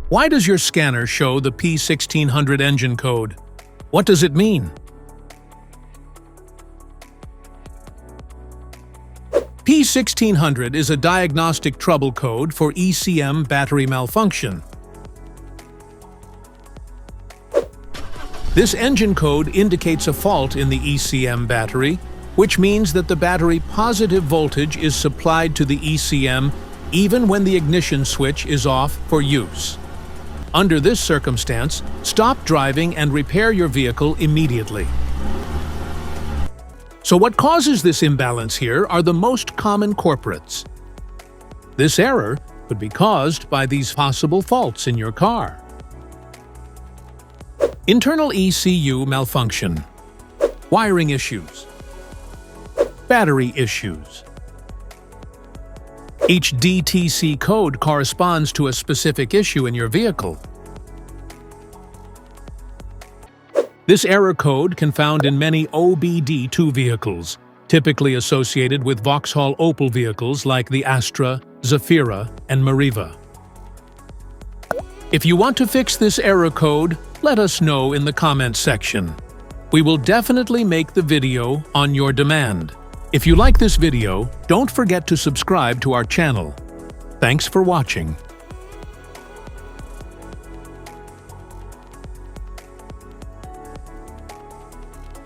Why does your scanner show the P1600 engine code? What does it mean? P1600 is a diagnostic trouble code for ECM battery malfunction. This engine code indicates a fault in the ECM battery, which means that the battery positive voltage is supplied to the ECM even when the ignition switch is off for use. Under this circumstance, stop driving and repair your vehicle immediately. So what causes this imbalance here are the most common culprits. This error could be caused by these possible faults in your car. Internal ECU malfunction, wiring issues, battery issues. Each DTC code corresponds to a specific issue in your vehicle. This error code can be found in many OBD2 vehicles, typically associated with Vauxhall Opel vehicles like the Astra, Zafira, and Meriva. If you want to fix this error code, let us know in the comments section. We will definitely make the video on your demand. If you like this video, don't forget to subscribe to our channel. Thanks for watching.